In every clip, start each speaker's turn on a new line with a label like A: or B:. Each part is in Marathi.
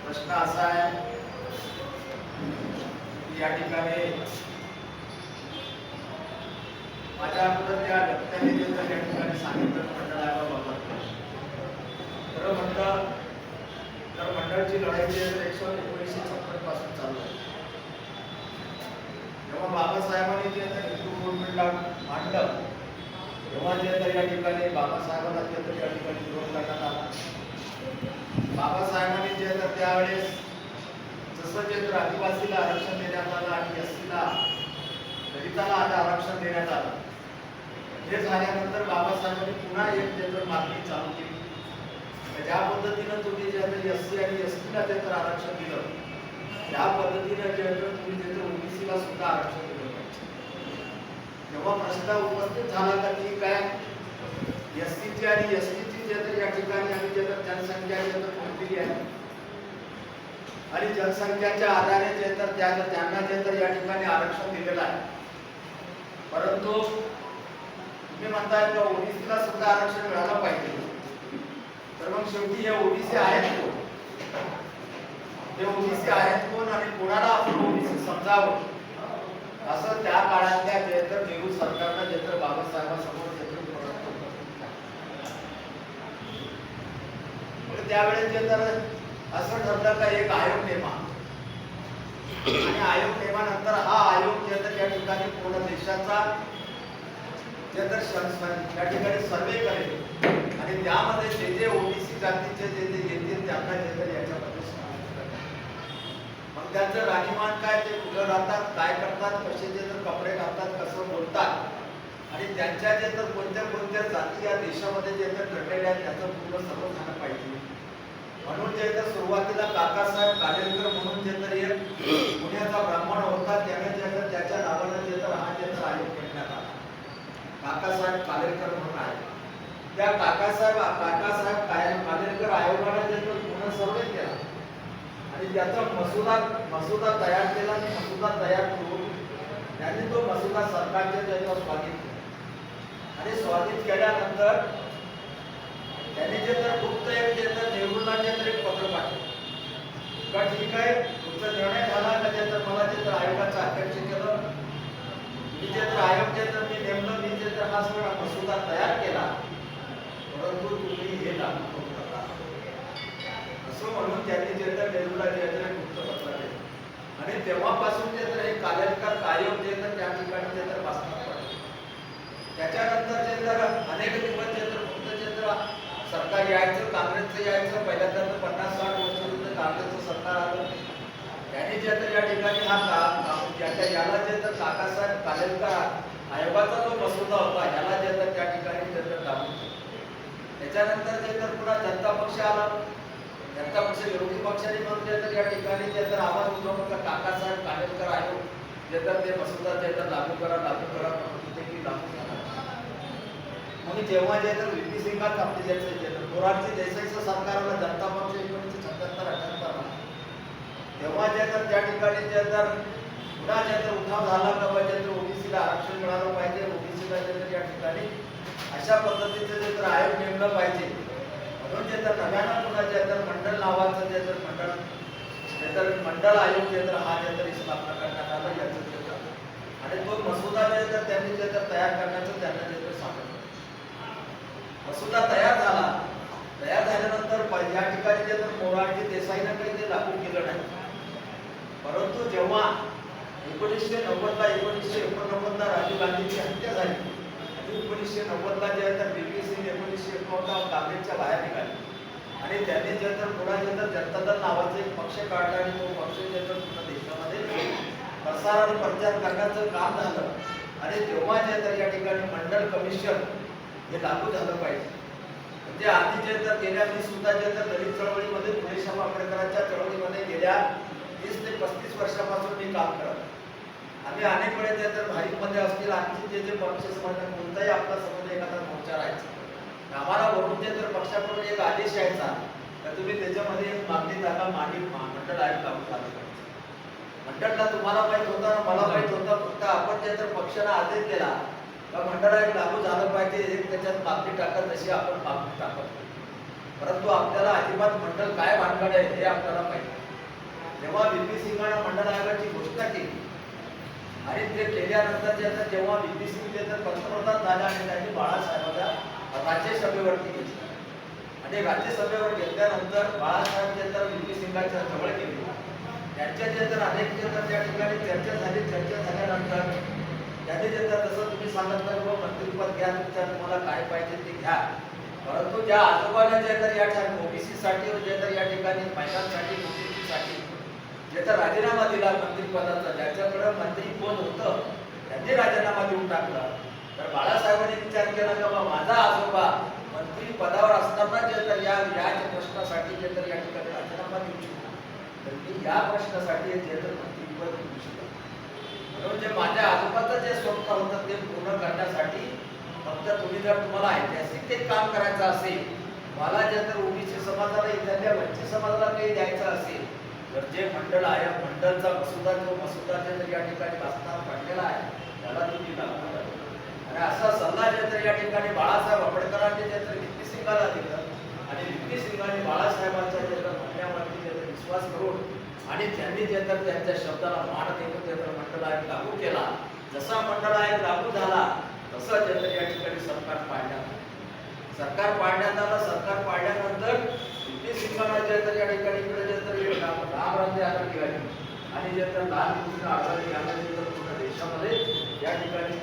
A: प्रश्न असा आहे की या ठिकाणी माझ्या अगोदर त्या व्यक्तीने जे त्या ठिकाणी सांगितलं मंडळाबाबत खरं म्हटलं तर मंडळाची लढाई जी आहे 1956 पासून चालू आहे. जेव्हा बाबासाहेबांनी जे हिंदू मूवमेंटला मांडलं तेव्हा जे तर या ठिकाणी बाबासाहेबांना जे तर या ठिकाणी विरोध करण्यात आला. बाबासाहेबांनी जे तर त्यावेळेस जसं जे तर आदिवासीला आरक्षण देण्यात आलं आणि एससीला दलिताला आता आरक्षण देण्यात आलं, हे झाल्यानंतर बाबासाहेबांनी पुन्हा एक जे तर मागणी चालू केली. ज्या पद्धतीनं तुम्ही जे तर एससी आणि एसटीला जे तर आरक्षण दिलं त्या पद्धतीने जे तर तुम्ही जे तर ओबीसीला सुद्धा आरक्षण दिलं पाहिजे. तेव्हा प्रश्न उपस्थित झाला का की काय एससीची आणि एसटीची जे तर या ठिकाणी आणि जे तर जनसंख्या जे तर कोणती आहे आणि जनसंख्याच्या आधारे जे तर त्यांना जे तर या ठिकाणी आरक्षण दिलेलं आहे. परंतु तुम्ही म्हणताय की ओबीसीला सुद्धा आरक्षण मिळालं पाहिजे, तर मग शेवटी हे ओबीसी आहेत कोण? हे ओबीसी आहेत कोण आणि कोणाला आपण ओबीसी समजावं असं त्या काळातल्या जे तर नेहरू सरकारनं जे तर बाबासाहेबांसमोर जे तर त्यावेळेस जे तर असं ठरलं का एक आयोग नेमा आणि आयोग नेमानंतर हा आयोग जे तर या ठिकाणी पूर्ण देशाचा जे तर या ठिकाणी सर्वे करेल आणि त्यामध्ये जे जे ओबीसी जातीचे जे जे येतील त्यांना जे तर याच्यामध्ये समाविष्ट करणार. मग त्यांचं राहणीमान काय, ते कुठं राहतात, काय करतात, कसे जे तर कपडे घालतात, कसं बोलतात आणि त्यांच्या जे तर कोणत्या कोणत्या जाती या देशामध्ये जे तर घडलेल्या आहेत त्याचं पूर्ण सर्व झालं पाहिजे. म्हणून जे तर सुरुवातीला काकासाहेब कालेलकर म्हणून जे तर एक पुण्याचा ब्राह्मण होता त्याने जे तर त्याच्या नावानं जे तर हा जे तर आयोग नेमण्यात आला. काकासाहेब कालेलकर म्हणून आहे. त्या काकासाहेब कालेलकर आयोगाने जे तर पूर्ण सर्वे केला आणि त्याचा मसुदा तयार केला आणि मसुदा तयार करून त्यांनी तो मसुदा सरकारच्या त्याच्यावर स्वागत केला आणि स्वागत केल्यानंतर त्यांनी जे तर गुप्त एक जे तर नेहरूंना जे तर एक पत्र पाठवलं का ठीक आहे तुमचा निर्णय झाला का जे तर मला जे तर आयोगाचं अध्यक्ष केलं, मी जे तर आयोग जे तर मी नेमलं, मी जे तर हा सगळा मसुदा तयार केला, परंतु तुम्ही हे लागू करू नका असं म्हणून त्यांनी जे तर नेहरूला जे तर गुप्त पत्र दिलं आणि तेव्हापासून जे तर हे कालेलकर आयोग जे तर त्या ठिकाणी जे तर बसणार पडले. त्याच्यानंतर जे तर अनेक दिवस जे तर फक्त जे तर सरकार यायचं, काँग्रेसचं यायचं, पहिल्यांदा 50-60 वर्षापर्यंत काँग्रेसचं सरकार आलं. त्यांनी जे तर या ठिकाणी याला जे तर काकासाहेब कालेलकर आयोगाचा जो मसुदा होता याला जे तर त्या ठिकाणी जे तर लागू केलं. त्याच्यानंतर जे तर पुन्हा जनता पक्ष आला. जनता पक्ष विरोधी पक्षाने म्हणून जे तर या ठिकाणी जे तर आवाज उठवला काकासाहेब कालेलकर आयोग जे तर ते मसुदा जे तर लागू करा म्हणून होते की लागू करा. म्हणून जेव्हा जे तर व्हीपी सिंगात आपले जे तर मोरारजी देसाईचं सरकार आलं जनता पक्ष 1977-78 तेव्हा जे तर त्या ठिकाणी जे तर पुन्हा जे तर उठाव झाला का जे तर ओबीसीला आरक्षण मिळालं पाहिजे, ओबीसीला जे तर या ठिकाणी अशा पद्धतीचं जे तर आयोग नेमलं पाहिजे. म्हणून जे तर नव्यानं पुन्हा जे तर मंडळ नावाचं जे तर मंडळ आयोग जे तर हा जे तर स्थापना करण्यात आला याचं जे तर आणि तो मसुदा जे तर त्यांनी जे तर तयार करण्याचं त्यांना जे तर सांगितलं. मसुदा तयार झाला. तयार झाल्यानंतर या ठिकाणी जे तर मोरारजी देसाईनं काही ते लागू केलं नाही. परंतु जेव्हा 1989ला राजीव गांधींची हत्या झाली आणि 1990ला जे तर व्हीपी सिंग 1991 काँग्रेसच्या बाहेर निघाले आणि त्यांनी जे तर पुन्हा जे तर जनता दल नावाचा एक पक्ष काढला आणि तो पक्ष जे तर पूर्ण देशामध्ये प्रसार आणि प्रचार करण्याचं काम झालं आणि तेव्हा जे तर या ठिकाणी मंडळ कमिशन हे लागू झालं पाहिजे. म्हणजे आधी जे तर गेल्या मी सुद्धा जे तर दलित चळवळीमध्ये फुलेशाह आंबेडकरांच्या चळवळीमध्ये गेल्या 30 ते 35 वर्षापासून मी काम करत. आम्ही अनेक वेळे जे तर भारीमध्ये असतील आणखी जे जे पक्ष समजणं कोणताही आपला समज एखादा मोर्चा राहायचा आम्हाला वरून जे तर पक्षाकडून एक आदेश यायचा तर तुम्ही त्याच्यामध्ये एक मागणी जागा मंडळ आयोग लागू झालं पाहिजे. मंडळला तुम्हाला माहित होता ना मला माहित होता, फक्त आपण जे तर पक्षाला आदेश दिला का मंडळ आयोग लागू झालं पाहिजे एक त्याच्यात मागणी टाकत जशी आपण मागणी टाकत. परंतु आपल्याला अजिबात मंडळ काय भानगड आहे हे आपल्याला माहिती. जेव्हा व्ही.पी. सिंगांना मंडल आयोगाची घोषणा केली आणि ते केल्यानंतर जेव्हा व्ही.पी. सिंग पंतप्रधान झाले आणि त्यांनी बाळासाहेबांना राज्यसभेवरती घेतलं आणि राज्यसभेवर घेतल्यानंतर बाळासाहेब व्ही.पी. सिंगांच्या जवळ गेले. त्यांच्या अनेक त्या ठिकाणी चर्चा झाल्यानंतर त्यांनी तसं तुम्ही सांगितलं की मंत्रिपद घ्या, तुम्हाला काय पाहिजे ते घ्या, परंतु ज्या आजोबांना या ठिकाणी ओबीसीसाठी या ठिकाणी महिलांसाठी ओबीसीसाठी राजीनामा दिला मंत्रिपदाचा, ज्याच्याकडे मंत्री कोण होतं त्यांनी राजीनामा देऊन टाकला. तर बाळासाहेबांनी विचार केला की बाबा माझा आजोबा मंत्री पदावर असताना या प्रश्नासाठी या ठिकाणी राजीनामा देऊ शकतो, तर मी या प्रश्नासाठी मंत्रिपद देऊ शकतो. म्हणून जे माझ्या आजोबाचं जे स्वप्न होतं ते पूर्ण करण्यासाठी फक्त तुम्हाला ऐतिहासिक एक काम करायचं असेल, मला ओबीसी समाजाला इथल्या वंचित समाजाला काही द्यायचं असेल, तर जे मंडळ आहे मंडळचा मसुदा या ठिकाणी प्रस्ताव पडलेला आहे त्याला तुम्ही लागू करा. आणि असा सल्ला या ठिकाणी बाळासाहेब आंबेडकरांनी व्ही.पी. सिंगाला दिलं आणि व्ही.पी. सिंगांनी बाळासाहेबांच्या म्हणण्यावरती विश्वास करून आणि त्यांनी त्यांच्या शब्दाला मान देऊन मंडळ आयोग लागू केला. जसा मंडळ आयोग लागू झाला तसं या ठिकाणी सरकार पाडण्यात आलं. सरकार पाडल्यानंतर व्ही.पी. सिंगांना या ठिकाणी रामराज्य आघाडी निघाली आणि लाल कृष्ण आघाडी पूर्ण देशामध्ये या ठिकाणी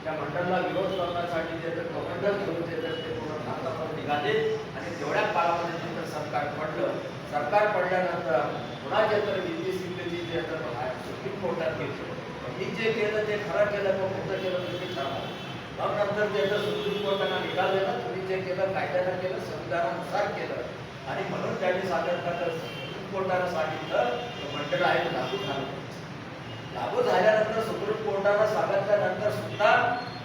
A: त्या मंडळाला विरोध करण्यासाठी कमांडर घेऊन ते पूर्ण भारतामध्ये निघाले आणि तेवढ्या काळामध्ये सरकार पडलं. सरकार पडल्यानंतर पुन्हा व्ही.पी. सिंगची सुप्रीम कोर्टात घेतलं. मी जे केलं ते खरं केलं मग खोटं केलं ते ठरवलं. मग नंतर सुप्रीम कोर्टानं निकाल तुम्ही जे केलं कायद्यानं केलं, संविधानानुसार केलं आणि म्हणून त्यांनी सुप्रीम कोर्टानं सांगितलं मंडळ आयोग लागू झालं. लागू झाल्यानंतर सुप्रीम कोर्टानं सांगितल्यानंतर सुद्धा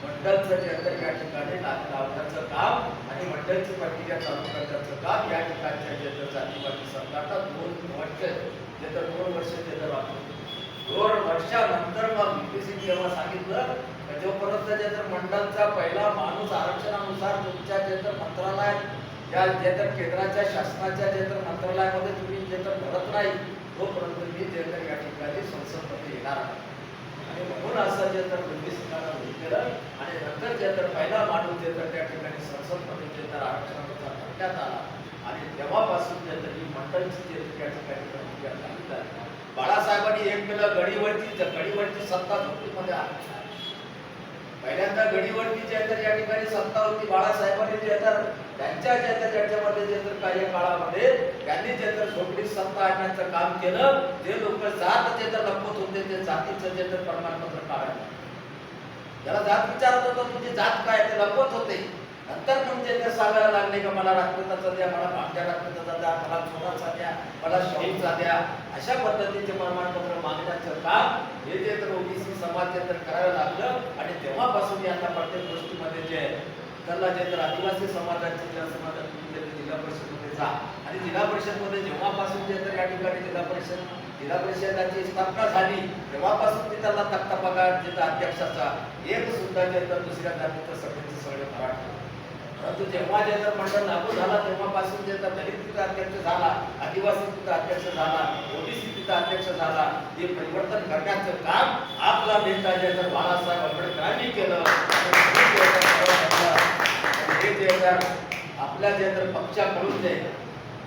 A: मंडळचं या ठिकाणी लावण्याचं काम आणि मंडळची प्रक्रिया चालू करण्याचं काम या ठिकाणच्या जातीवादी सरकारला 2 वर्ष लागलं. 2 वर्षानंतर मग व्ही.पी. सिंग जेव्हा सांगितलं जोपर्यंत मंडळचा पहिला माणूस आरक्षणानुसार तुमच्या मंत्रालयात या केंद्राच्या शासनाच्या मंत्रालयामध्ये तुम्ही भरत नाही तोपर्यंत मी या ठिकाणी संसदमध्ये येणार आहे. आणि म्हणून असं व्ही.पी. सिंगांना केलं आणि नंतर पहिला माणूस त्या ठिकाणी संसदमध्ये आरक्षणानुसार भरण्यात आला आणि तेव्हापासून ही मंडळची त्या ठिकाणी प्रक्रिया झाली. बाळासाहेबांनी एक केलं गडीवरची सत्ता झोपडीमध्ये आली. पहिल्यांदा गडीवरची या ठिकाणी सत्ता होती. बाळासाहेबांनी त्यांच्या ज्याच्यामध्ये कार्यकाळामध्ये त्यांनी झोपडीत सत्ता आणण्याचं काम केलं. जे लोक जात लपवत होते ते जातीचं प्रमाणपत्र काढायला, त्याला जात विचारत होतो तुझी जात काय ते लपवत होते. नंतर पण सांगायला लागले की मला राजपूताचा द्या, मला भामट्या राजपूताचा द्या, मला चोराचा द्या, मला शहीदचा द्या. अशा पद्धतीचे प्रमाणपत्र मागण्याचं काम हे ओबीसी समाज करायला लागलं आणि तेव्हापासून यांना प्रत्येक गोष्टीमध्ये त्याला आदिवासी समाजाची जिल्हा परिषदमध्ये जा आणि जिल्हा परिषदमध्ये जेव्हापासून या ठिकाणी जिल्हा परिषदाची स्थापना झाली तेव्हापासून त्याला तक्ता पगार अध्यक्षाचा एक सुद्धा दुसऱ्या जातीचं सगळे मराठी. परंतु जेव्हा मंडळ लागू झाला तेव्हापासून दलित तिथं अध्यक्ष झाला, आदिवासी तिथं अध्यक्ष झाला, ओबीसी तिथं अध्यक्ष झाला. हे परिवर्तन करण्याचं काम आपला नेता बाळासाहेब आंबेडकरांनी केलं. आपल्या पक्षाकडून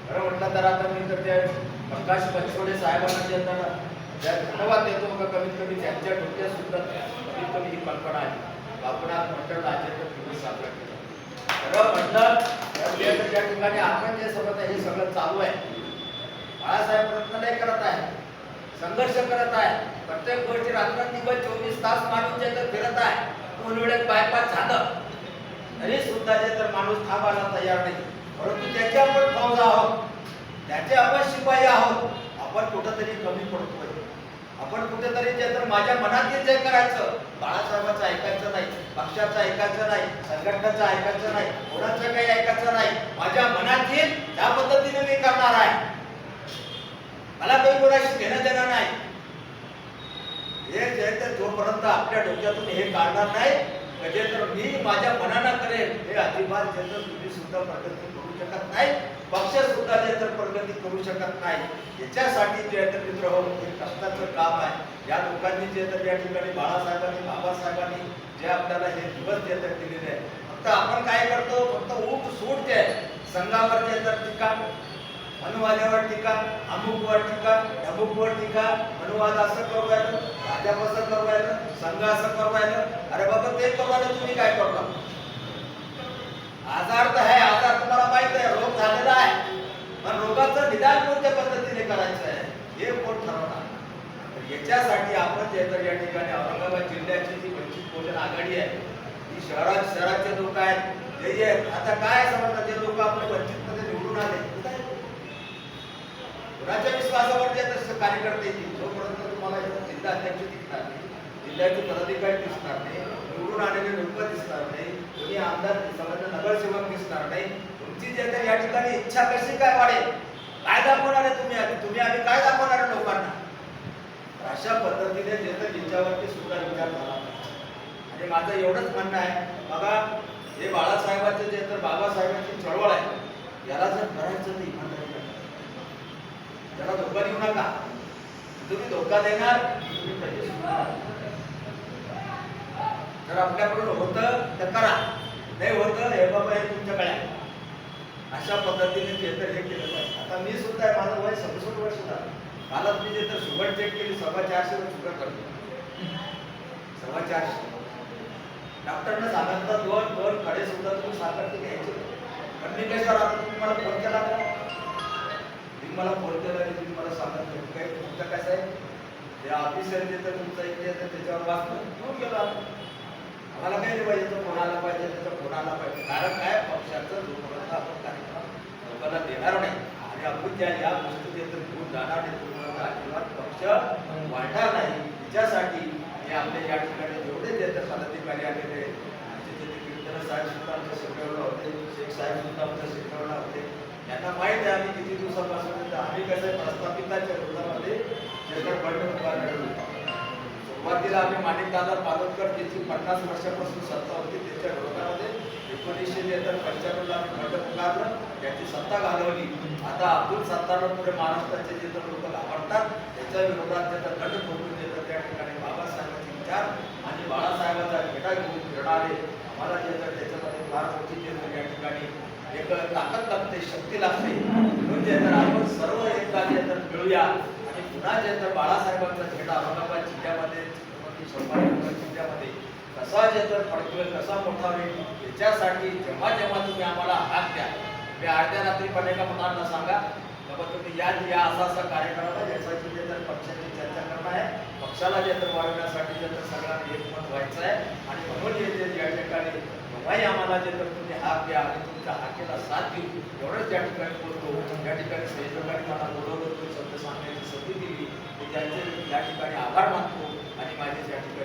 A: खरं म्हटलं तर आता मी ते प्रकाश पंचवडे साहेबांना धन्यवाद देतो का कमीत कमी त्यांच्या डोक्यात सुद्धा कमीत कमी ही कल्पना आहे. बापूनाथ मंडळ तुम्ही साजरा केलं. खरं म्हटलं तर त्या ठिकाणी आपण जे सगळं हे सगळं चालू आहे. बाळासाहेब प्रयत्न नाही करत आहे, संघर्ष करत आहे. प्रत्येक गोष्टी रात्रंदिवस 24 तास माणूस फिरत आहे. 2 वेळेत बायपास झालं तरी सुद्धा माणूस थांबायला तयार नाही. परंतु त्याचे आपण फौज आहोत, त्याचे आपण शिपाई आहोत. आपण कुठंतरी कमी पडतोय. आपण कुठेतरी माझ्या मनातील जे करायचं, बाळासाहेबांचं ऐकायचं नाही, पक्षाचं ऐकायचं नाही, संघटनेचं ऐकायचं नाही, कोणाचं काही ऐकायचं नाही. माझ्या मनातील त्या पद्धतीने मी करणार आहे. मला काही कोणाशी घेणं देणं नाही. हे जोपर्यंत आपल्या डोक्यातून हे काढणार नाही मी माझ्या मनानं करेल हे अजिबात तुम्ही सुद्धा प्रगती करू शकत नाही. पक्ष सुद्धा जे तर प्रगती करू शकत नाही. याच्यासाठी जे तर मित्र हो हे कष्टाचं काम आहे. या लोकांनी जे तर या ठिकाणी बाळासाहेबांनी बाबासाहेबांनी जे आपल्याला हे दिवस जे तर दिलेले आहे, फक्त आपण काय करतो, फक्त उठ सूट जे आहे संघावर जे तर टीका, अनुवादावर टीका, अमुकवर टीका, अमुकवर टीका, अनुवाद असं करू राहिलं, भाजप असं करू राहिलं, संघ असं करू राहिलं. अरे बाबा ते करू राहिलं, तुम्ही काय करता? आजार तर आहे, आजार तुम्हाला माहित आहे, रोग झालेला आहे, पण रोगाचं निदान कोणत्या पद्धतीने करायचं आहे हे कोण ठरवणार? याच्यासाठी आपण जे तर या ठिकाणी औरंगाबाद जिल्ह्याची जी वंचित बहुजन आघाडी आहे, ही शहराचे लोक आहेत, जे आता काय समजतात, जे लोक आपले वंचित मध्ये निवडून आले कुणाच्या विश्वासावर जे तर कार्यकर्ते येतील, जोपर्यंत तुम्हाला जिल्हा अध्यक्ष दिसणार नाही, जिल्ह्याचे पदाधिकारी दिसणार नाही, निवडून आलेले लोक दिसणार नाही, कोणी आमदार समाज नगरसेवक दिसणार नाही, तुमची जे तर या ठिकाणी इच्छा कशी काय वाढेल? काय दाखवणार आहे तुम्ही आम्ही काय दाखवणार आहे लोकांना? अशा पद्धतीने जे तर याच्यावरती सुद्धा विचार झाला. आणि माझं एवढंच म्हणणं आहे, बघा हे बाळासाहेबांचे जे तर बाबासाहेबांची चळवळ आहे, याला जर करायचं तर इमानदारी त्याला धोका देऊ नका. तुम्ही धोका देणार, तुम्ही पैसे सुद्धा जर आपल्याकडून होतं तर करा, नाही होतं हे बाबा हे तुमच्याकडे आहे. अशा पद्धतीने जे तर हे केलं पाहिजे. आता मी सुद्धा आहे, माझं वय 67 वर्ष झालं. कालच मी जे तर शुगर चेक केली, 450 वर शुगर करतो, 450. डॉक्टरने सांगितलं दोन कडे सुद्धा तुम्ही साखर घ्यायचे. पण मी काय करा, तुम्ही मला फोन केला का? तुम्ही मला फोन केला आणि तुम्ही मला सांगितलं काय तुमचं कसं आहे, ते ऑफिसर जे तर तुमचं इथे येतं त्याच्यावर वाचलं घेऊन गेलो. आम्हाला काही नाही पाहिजे, तो फोन आला पाहिजे, त्याचा फोन आला पाहिजे. कारण काय, पक्षाचं जोपर्यंत आपण कार्यक्रम लोकांना देणार नाही आणि आपण ज्या या गोष्टी जे तर घेऊन जाणार नाही, तोपर्यंत अजिबात पक्ष वाढणार नाही. त्याच्यासाठी हे आपले या ठिकाणी जेवढे जे तर पदाधिकारी आलेले कीर्तन साहेब सुद्धा आमच्या शिकवलं होते, शेख साहेब सुद्धा आमच्या शिकवलं होते. यांना माहित आहे आम्ही किती दिवसापासून आम्ही कसं प्रस्थापिताच्या विरोधामध्ये जे तर बंड उभारलेलो. सुरुवातीला आम्ही माणिकदादा पालवकर ज्याची 50 वर्षापासून सत्ता होती त्याच्या विरोधामध्ये 1995 ला आम्ही बंड पुकारलं, त्याची सत्ता घालवली. आता अब्दुल सत्तार पुढे महाराष्ट्राचे जे तर लोक आवडतात त्याच्या विरोधात जे तर गट ठोकून जे तर त्या ठिकाणी बाबासाहेबांचे विचार आणि बाळासाहेबांचा घेटा घेऊन फिरणारे आम्हाला जे तर त्याच्यामध्ये फार मोठी जे तर या ठिकाणी एक ताकद लागते, शक्ती लागते. म्हणून जे तर आपण सर्व एकदा जे तर मिळूया आणि पुन्हा जे तर बाळासाहेबांचा झेंडा औरंगाबाद जिल्ह्यामध्ये, छत्रपती जिल्ह्यामध्ये कसा जे तर फडकवेल, कसा मोठा होईल, याच्यासाठी जेव्हा तुम्ही आम्हाला हात द्या, मी अर्ध्या रात्री पण एका मुलांना सांगा बाबा तुम्ही या असा असा कार्यक्रम आहे, यासाठी जे तर पक्षाची चर्चा करणार आहे, पक्षाला जे तर वाढवण्यासाठी जे तर सगळ्यांना एकमत व्हायचं आहे. आणि म्हणून जे या ठिकाणी तेव्हाही आम्हाला जे तर तुम्ही हात द्या आणि तुमच्या हाकेला साथ देऊ, एवढंच या ठिकाणी बोलतो. या ठिकाणी सहयोगाने मला बोलवलं, शब्द सांगण्याची संधी दिली, मी त्यांचे या ठिकाणी आभार मानतो आणि माझे या ठिकाणी